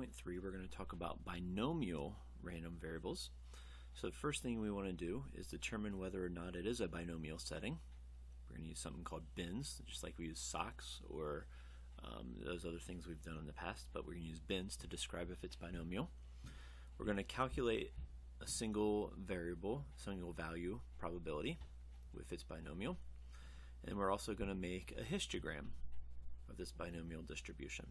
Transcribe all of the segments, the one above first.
8.3, we're going to talk about binomial random variables. So the first thing we want to do is determine whether or not it is a binomial setting. We're going to use something called bins, just like we use socks or those other things we've done in the past, but we're going to use bins to describe if it's binomial. We're going to calculate a single variable, single value probability if it's binomial. And we're also going to make a histogram of this binomial distribution.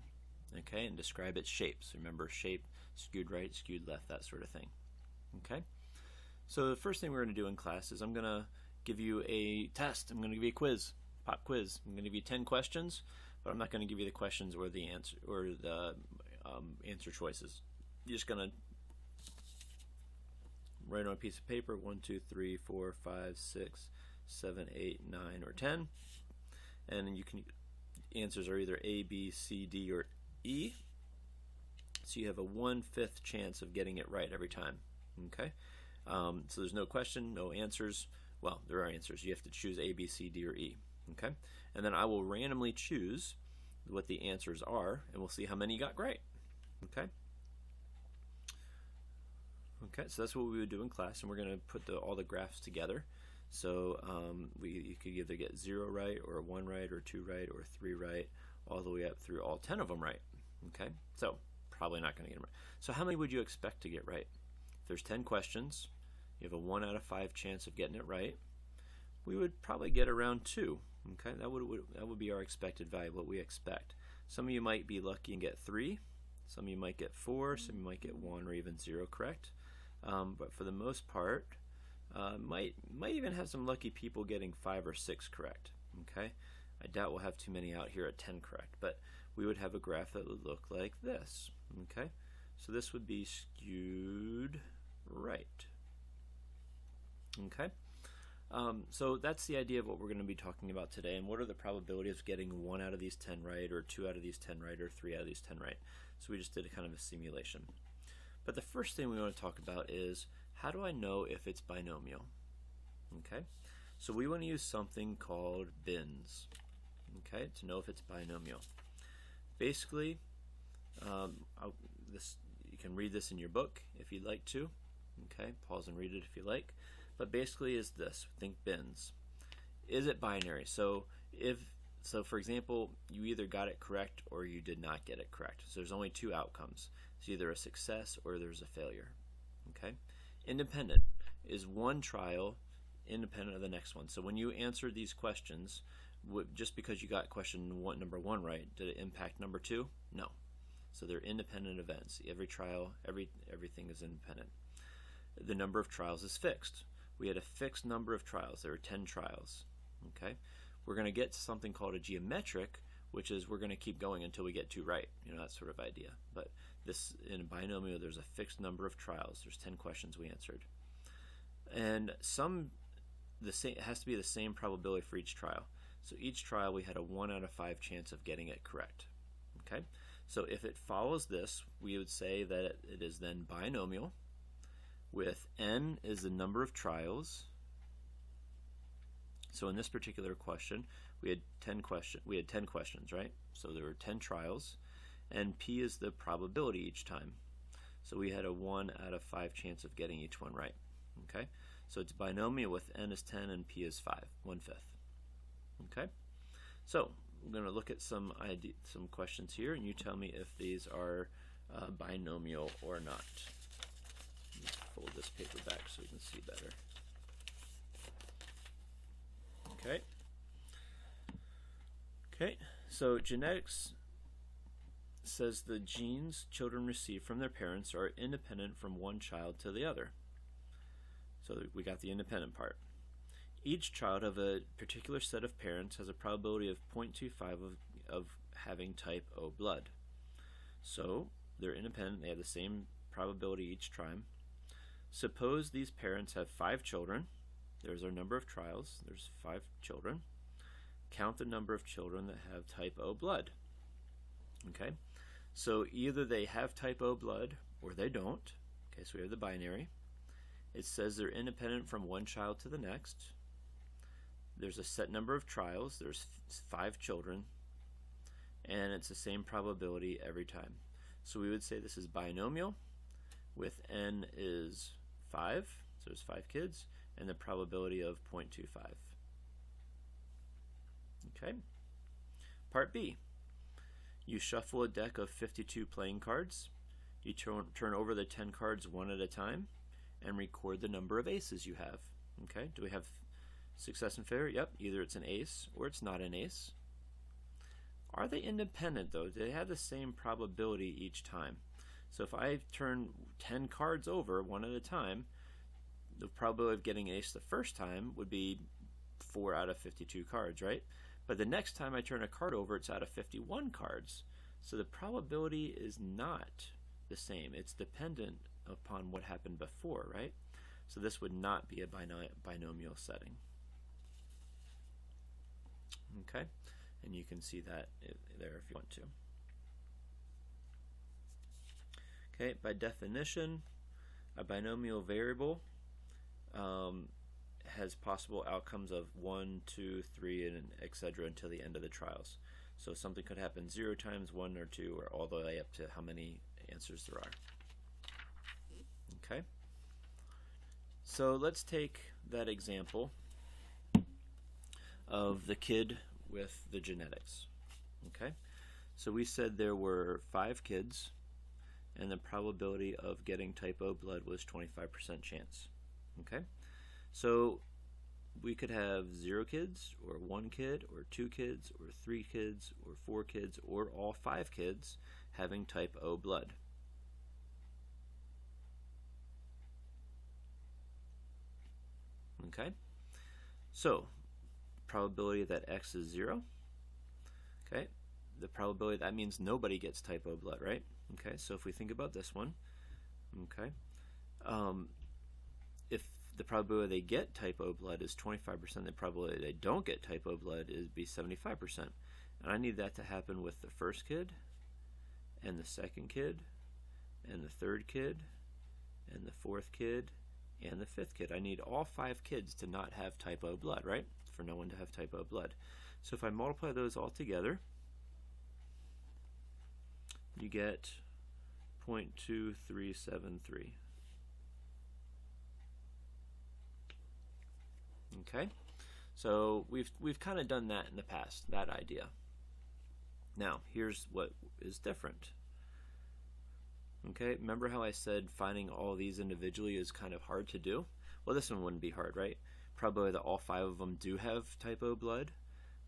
Okay, and describe its shapes. Remember, shape, skewed right, skewed left, that sort of thing. Okay, so the first thing we're going to do in class is I'm going to give you a test. I'm going to give you a quiz, pop quiz. I'm going to give you 10 questions, but I'm not going to give you the questions or the answer choices. You're just going to write on a piece of paper 1, 2, 3, 4, 5, 6, 7, 8, 9, or 10, and you can answers are either A, B, C, D, or E. So you have a 1/5 chance of getting it right every time. Okay, so there's no question, no answers. Well, there are answers. You have to choose A, B, C, D, or E. Okay, and then I will randomly choose what the answers are, and we'll see how many you got right. Okay. Okay, so that's what we would do in class, and we're going to put all the graphs together. So you could either get 0 right, or 1 right, or 2 right, or 3 right, all the way up through all 10 of them right. Okay, so probably not going to get them right. So how many would you expect to get right? If there's 10 questions, you have a 1 out of 5 chance of getting it right. We would probably get around 2. Okay, that would be our expected value, what we expect. Some of you might be lucky and get 3. Some of you might get 4. Some of you might get 1 or even 0 correct. But for the most part, might even have some lucky people getting 5 or 6 correct. Okay, I doubt we'll have too many out here at 10 correct, but we would have a graph that would look like this. Okay, so this would be skewed right. Okay, so that's the idea of what we're going to be talking about today, and what are the probabilities of getting 1 out of these 10 right, or 2 out of these 10 right, or 3 out of these 10 right. So we just did a kind of a simulation. But the first thing we want to talk about is, how do I know if it's binomial? Okay, so we want to use something called bins, okay, to know if it's binomial. Basically, you can read this in your book if you'd like to. Okay, pause and read it if you like. But basically is this, think bins. Is it binary? So for example, you either got it correct or you did not get it correct. So there's only 2 outcomes. It's either a success or there's a failure. Okay? Independent is one trial independent of the next one. So when you answer these questions, just because you got number 1 right, did it impact number 2? No. So they're independent events. Every trial, everything is independent. The number of trials is fixed. We had a fixed number of trials. There were 10 trials. Okay? We're going to get to something called a geometric, which is we're going to keep going until we get 2 right. You know, that sort of idea. But this, in a binomial, there's a fixed number of trials. There's 10 questions we answered. And it has to be the same probability for each trial. So each trial we had a 1 out of 5 chance of getting it correct. Okay? So if it follows this, we would say that it is then binomial, with n is the number of trials. So in this particular question, we had 10 questions, right? So there were 10 trials, and p is the probability each time. So we had a 1 out of 5 chance of getting each one right. Okay? So it's binomial with n is 10 and p is 5, 1/5. Okay? So I'm going to look at some questions here, and you tell me if these are binomial or not. Let me fold this paper back so you can see better. Okay. Okay, so genetics says the genes children receive from their parents are independent from one child to the other. So we got the independent part. Each child of a particular set of parents has a probability of 0.25 of having type O blood. So they're independent, they have the same probability each time. Suppose these parents have 5 children. There's our number of trials. There's 5 children. Count the number of children that have type O blood. Okay, so either they have type O blood or they don't. Okay, so we have the binary. It says they're independent from one child to the next. There's a set number of trials. There's 5 children, and it's the same probability every time. So we would say this is binomial with n is 5, so there's 5 kids, and the probability of 0.25. Okay. Part B. You shuffle a deck of 52 playing cards. You turn over the 10 cards one at a time and record the number of aces you have. Okay, do we have success and failure? Yep, either it's an ace or it's not an ace. Are they independent though? Do they have the same probability each time? So if I turn 10 cards over one at a time, the probability of getting an ace the first time would be 4 out of 52 cards, right? But the next time I turn a card over, it's out of 51 cards. So the probability is not the same. It's dependent upon what happened before, right? So this would not be a binomial setting. Okay, and you can see that there if you want to. Okay, by definition, a binomial variable has possible outcomes of 1, 2, 3, and etc. until the end of the trials. So something could happen 0 times, 1 or 2, or all the way up to how many answers there are. Okay. So let's take that example of the kid with the genetics. Okay. So we said there were 5 kids, and the probability of getting type O blood was 25% chance. Okay. So we could have 0 kids, or 1 kid, or 2 kids, or 3 kids, or 4 kids, or all 5 kids having type O blood. Okay, so probability that X is 0. Okay, the probability, that means nobody gets type O blood, right? Okay, so if we think about this one, okay, if the probability they get type O blood is 25%, the probability they don't get type O blood is be 75%. And I need that to happen with the first kid, and the second kid, and the third kid, and the fourth kid, and the 5th kid. I need all 5 kids to not have type O blood, right? For no one to have type O blood. So if I multiply those all together, you get 0.2373. Okay, so we've kind of done that in the past, that idea. Now here's what is different. Okay, remember how I said finding all these individually is kind of hard to do? Well, this one wouldn't be hard, right? Probability that all 5 of them do have type O blood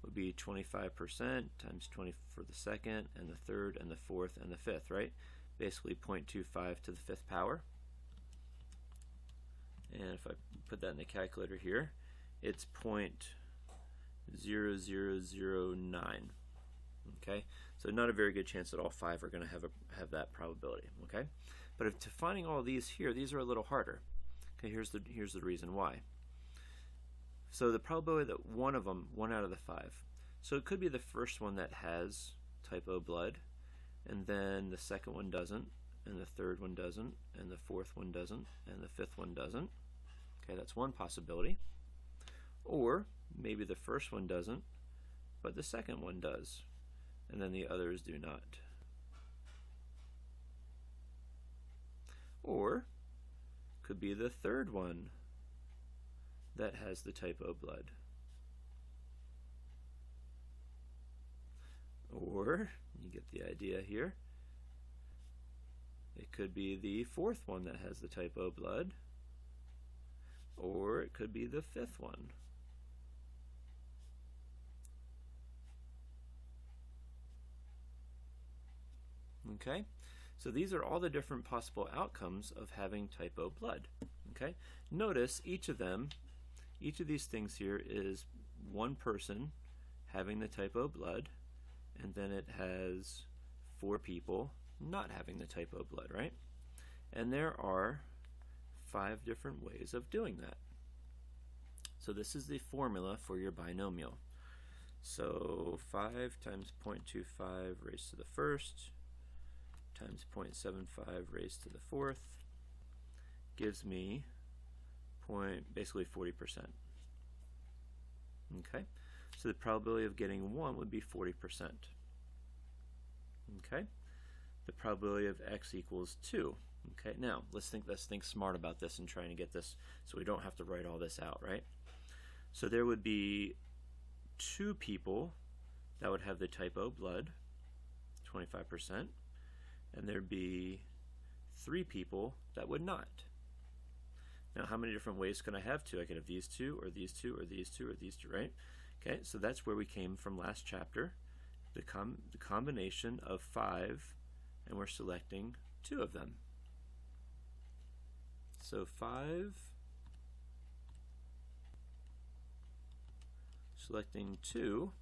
would be 25% times 20 for the second, and the third, and the fourth, and the 5th, right? Basically 0.25 to the 5th power. And if I put that in the calculator here, it's 0.0009. Okay, so not a very good chance that all 5 are going to have that probability. Okay, but if to finding all these here, these are a little harder. Okay, here's the reason why. So the probability that one of them, 1 out of the 5, so it could be the first one that has type O blood, and then the second one doesn't, and the third one doesn't, and the fourth one doesn't, and the 5th one doesn't. Okay, that's one possibility. Or maybe the first one doesn't, but the second one does, and then the others do not. Or could be the third one that has the type O blood. Or, you get the idea here, it could be the 4th one that has the type O blood, or it could be the 5th one. Okay, so these are all the different possible outcomes of having type O blood. Okay, notice each of these things here is one person having the type O blood, and then it has 4 people not having the type O blood, right? And there are 5 different ways of doing that. So this is the formula for your binomial. So 5 times 0.25 raised to the 1st times 0.75 raised to the 4th gives me basically 40%. Okay, so the probability of getting 1 would be 40%. Okay, the probability of x equals 2. Okay, now let's think smart about this and trying to get this so we don't have to write all this out, right? So there would be 2 people that would have the type O blood, 25%, and there'd be 3 people that would not. Now, how many different ways can I have 2? I could have these 2, or these 2, or these 2, or these 2, right? Okay, so that's where we came from last chapter. The combination of 5, and we're selecting 2 of them. So 5, selecting 2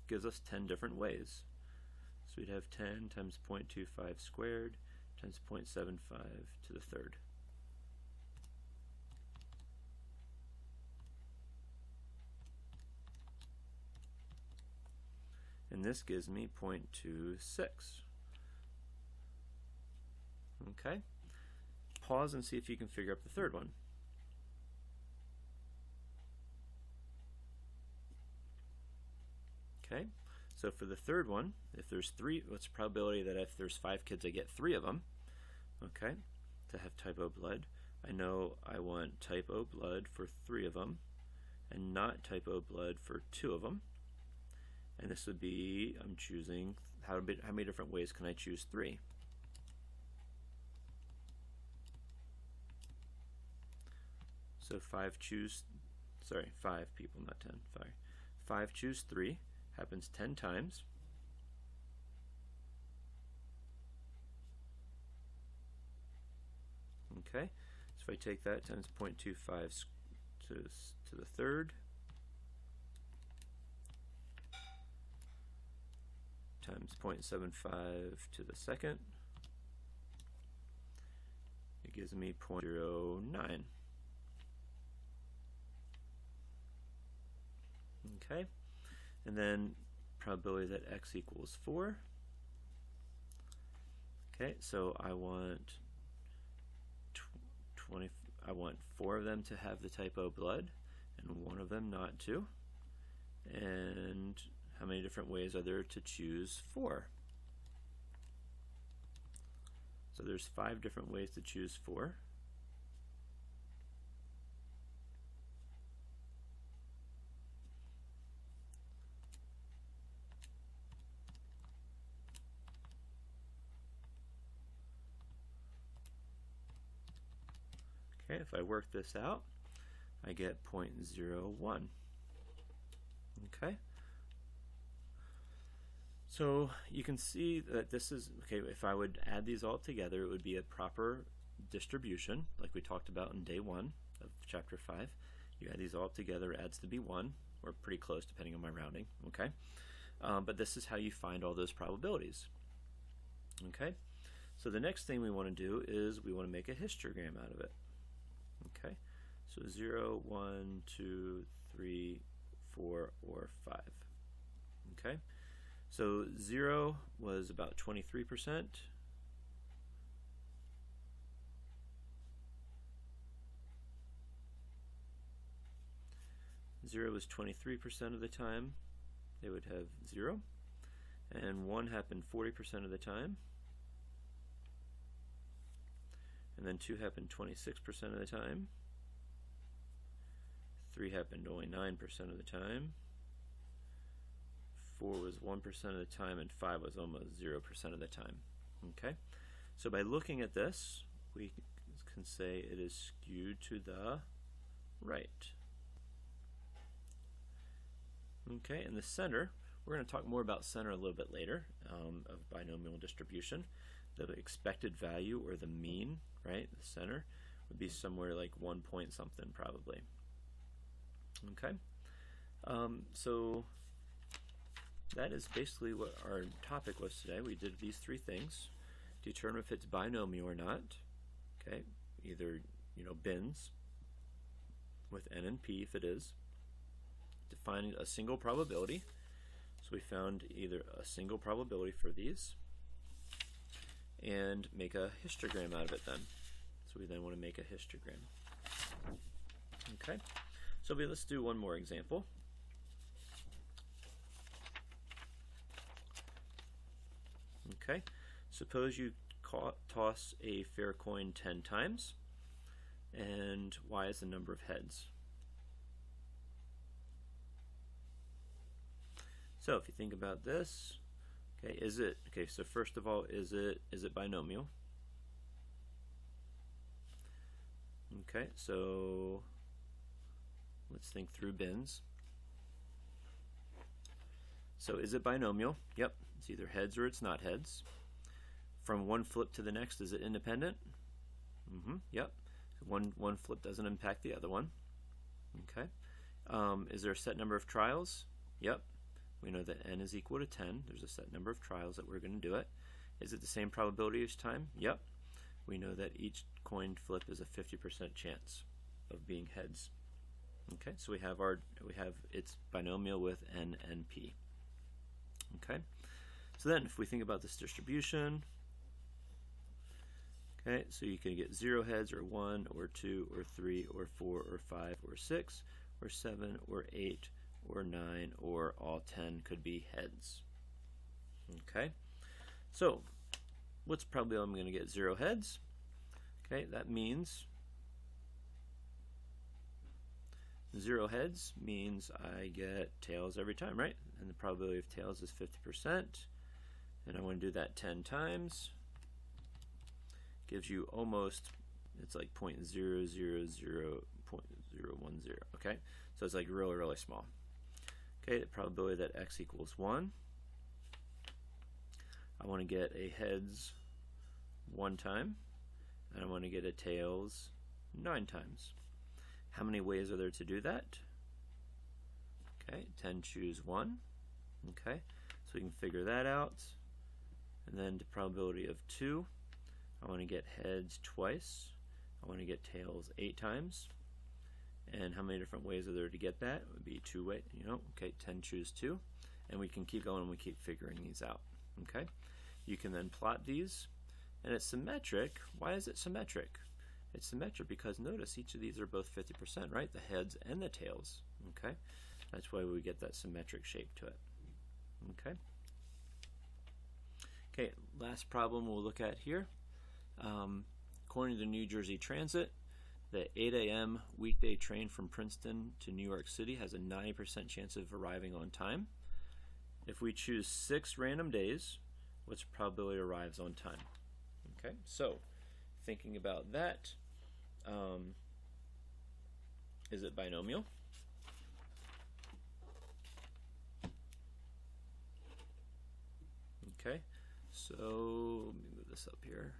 gives us 10 different ways. So we'd have 10 times 0.25 squared times 0.75 to the third. And this gives me 0.26. Okay? Pause and see if you can figure out the third one. Okay? So for the third one, if there's 3, what's the probability that if there's 5 kids, I get 3 of them? Okay? To have type O blood. I know I want type O blood for 3 of them, and not type O blood for 2 of them. And this would be, I'm choosing, how many different ways can I choose 3? So 5 people, not 10, sorry. 5 choose 3, happens 10 times. Okay, so if I take that times 0.25 to the third, times 0.75 to the second, it gives me 0.09. Okay, and then probability that x equals 4. Okay, so I want 4 of them to have the type O blood and 1 of them not to. And how many different ways are there to choose 4? So there's 5 different ways to choose 4. Okay, if I work this out, I get 0.01. Okay. So you can see that this is, okay, if I would add these all together, it would be a proper distribution, like we talked about in day 1 of chapter 5. You add these all together, it adds to be 1, or pretty close depending on my rounding, okay? But this is how you find all those probabilities, okay? So the next thing we want to do is we want to make a histogram out of it, okay? So 0, 1, 2, 3, 4, or 5, okay? So 0 was about 23%. 0 was 23% of the time. They would have 0. And 1 happened 40% of the time. And then 2 happened 26% of the time. 3 happened only 9% of the time. 4 was 1% of the time, and 5 was almost 0% of the time. Okay? So by looking at this, we can say it is skewed to the right. Okay, in the center, we're going to talk more about center a little bit later of binomial distribution. The expected value, or the mean, right, the center, would be somewhere like 1 point something probably. Okay, so that is basically what our topic was today. We did these 3 things. Determine if it's binomial or not. Okay, either, bins with n and p if it is. Defining a single probability. So we found either a single probability for these, and make a histogram out of it then. So we then want to make a histogram. Okay, so let's do one more example. Okay, Suppose you toss a fair coin 10 times, and y is the number of heads. So if you think about this, okay, so first of all, is it binomial? Okay, so let's think through bins. So is it binomial? Yep, it's either heads or it's not heads. From one flip to the next, is it independent? Yep. One flip doesn't impact the other one. Okay. Is there a set number of trials? Yep. We know that n is equal to 10. There's a set number of trials that we're going to do it. Is it the same probability each time? Yep. We know that each coin flip is a 50% chance of being heads. Okay, so we have it's binomial with n and p. Okay, so then if we think about this distribution, okay, so you can get 0 heads or 1 or 2 or 3 or 4 or 5 or 6 or 7 or 8 or 9 or all 10 could be heads. Okay, so what's probably I'm going to get 0 heads? Okay, that means 0 heads means I get tails every time, right? And the probability of tails is 50%. And I want to do that 10 times. Gives you almost, it's like 0.000.010, okay? So it's like really, really small. Okay, the probability that x equals 1. I want to get a heads 1 time, and I want to get a tails 9 times. How many ways are there to do that? Okay, 10 choose 1. Okay, so we can figure that out. And then the probability of 2, I want to get heads twice. I want to get tails 8 times. And how many different ways are there to get that? It would be 2 ways, okay, 10 choose 2. And we can keep going and we keep figuring these out. Okay, you can then plot these, and it's symmetric. Why is it symmetric? It's symmetric because notice each of these are both 50%, right? The heads and the tails. Okay, that's why we get that symmetric shape to it. Okay. Okay, last problem we'll look at here. According to New Jersey Transit, the 8 a.m. weekday train from Princeton to New York City has a 90% chance of arriving on time. If we choose 6 random days, what's the probability it arrives on time? Okay, so thinking about that, is it binomial? Okay, so let me move this up here.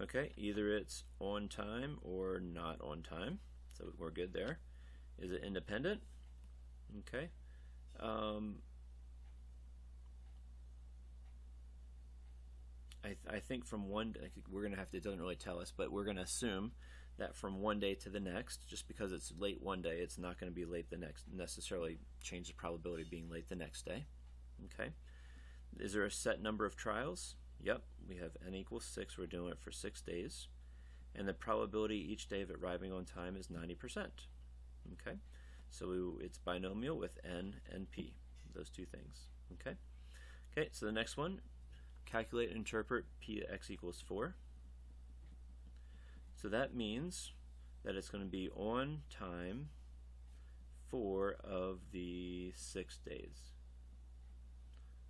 Okay, either it's on time or not on time, so we're good there. Is it independent? Okay. I think from one, we're going to have to, it doesn't really tell us, but we're going to assume that from one day to the next, just because it's late one day, it's not going to be late the next, necessarily change the probability of being late the next day. Okay. Is there a set number of trials? Yep, we have n equals 6. We're doing it for 6 days. And the probability each day of it arriving on time is 90%. Okay, so it's binomial with n and p, those two things. Okay. Okay, so the next one, calculate and interpret p to x equals 4. So that means that it's going to be on time 4 of the 6 days.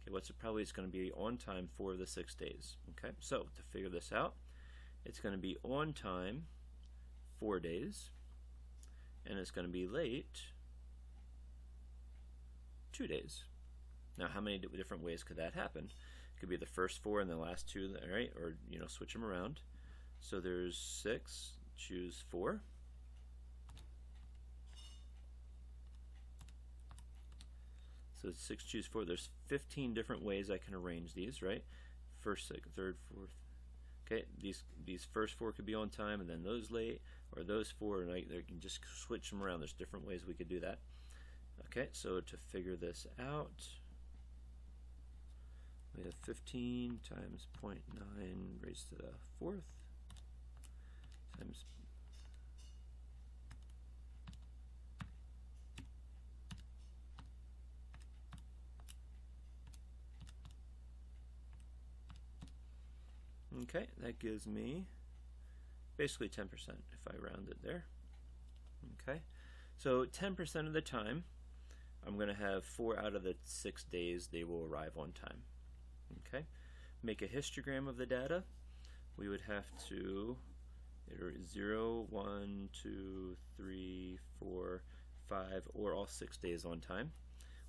Okay, what's the probability it's going to be on time 4 of the 6 days? Okay, so to figure this out, it's going to be on time 4 days, and it's going to be late 2 days. Now, how many different ways could that happen? It could be the first 4 and the last 2, right? Or, switch them around. So there's 6, choose 4. So 6, choose 4. There's 15 different ways I can arrange these, right? First, second, third, fourth. Okay, these first 4 could be on time, and then those late, or those 4, and I can just switch them around. There's different ways we could do that. Okay, so to figure this out, we have 15 times 0.9 raised to the 4th times Okay, that gives me basically 10% if I round it there. Okay, so 10% of the time, I'm going to have 4 out of the 6 days they will arrive on time. Okay, make a histogram of the data. We would have to 0, 1, 2, 3, 4, 5, or all 6 days on time.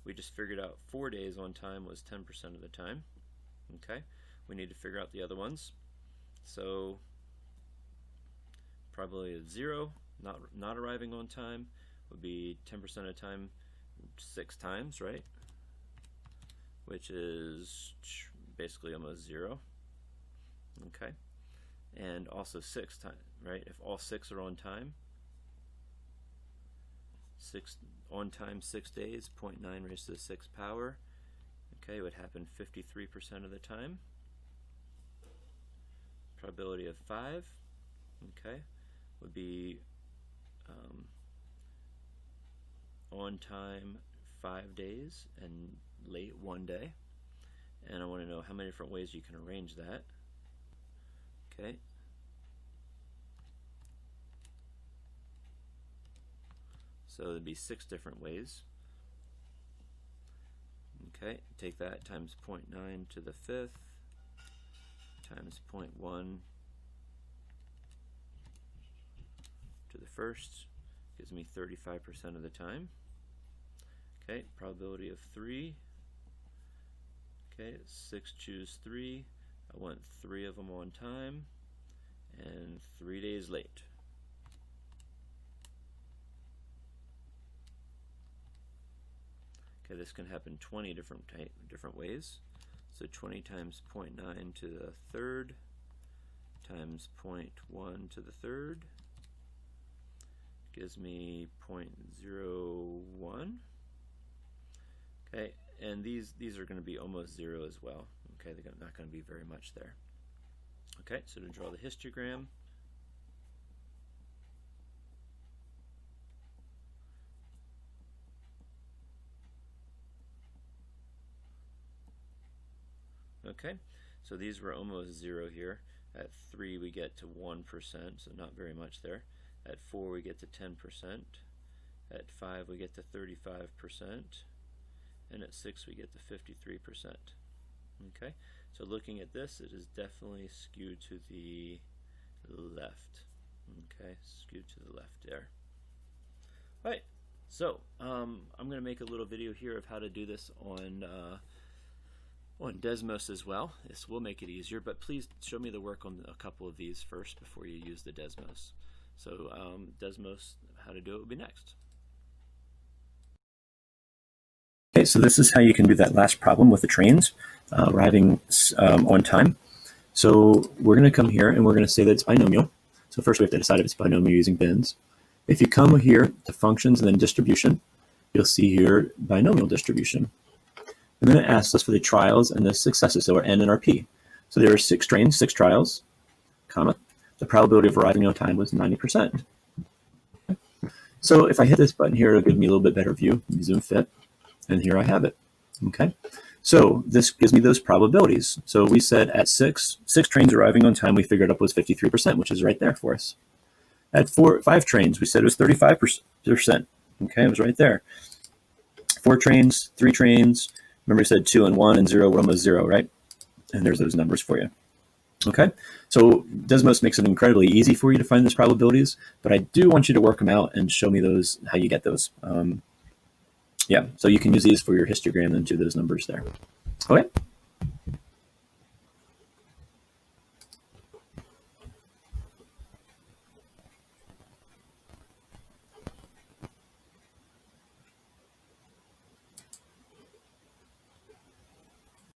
We just figured out 4 days on time was 10% of the time. Okay, we need to figure out the other ones. So probability of 0, not arriving on time, would be 10% of the time 6 times, right? Which is basically almost 0. Okay, and also 6 times, right? If all 6 are on time, 6 on time 6 days, 0.9 raised to the 6th power. Okay, it would happen 53% of the time. Probability of 5, okay, would be on time 5 days and late 1 day. And I want to know how many different ways you can arrange that. Okay. So there'd be 6 different ways. Okay, take that times 0.9 to the 5th times 0.1 to the 1st gives me 35% of the time. Okay, probability of 3. Okay, 6 choose 3. I want 3 of them on time and 3 days late. Okay, this can happen 20 different ways. So 20 times 0.9 to the 3rd times 0.1 to the 3rd gives me 0.01. Okay, and these are going to be almost 0 as well. Okay, they're not going to be very much there. Okay, so to draw the histogram, okay, so these were almost 0 here. At 3 we get to 1%, so not very much there. At 4 we get to 10%. At 5 we get to 35%. And at 6 we get to 53%. Okay, so looking at this, it is definitely skewed to the left. Okay, skewed to the left there. All right, so I'm going to make a little video here of how to do this on Desmos as well. This will make it easier, but please show me the work on a couple of these first before you use the Desmos. So Desmos, how to do it will be next. Okay, so this is how you can do that last problem with the trains arriving on time. So we're going to come here and we're going to say that it's binomial. So first we have to decide if it's binomial using bins. If you come here to functions and then distribution, you'll see here binomial distribution. And then it asks us for the trials and the successes, so our N and our P. So there are 6 trains, 6 trials, comma. The probability of arriving on time was 90%. So if I hit this button here, it'll give me a little bit better view. Let me zoom fit. And here I have it. Okay, so this gives me those probabilities. So we said at 6 trains arriving on time, we figured up was 53%, which is right there for us. At 5 trains, we said it was 35%. Okay, it was right there. 4 trains, 3 trains. Remember we said 2 and 1 and 0 were almost 0, right? And there's those numbers for you. Okay, so Desmos makes it incredibly easy for you to find those probabilities, but I do want you to work them out and show me those, how you get those. Yeah, so you can use these for your histogram and do those numbers there. Okay.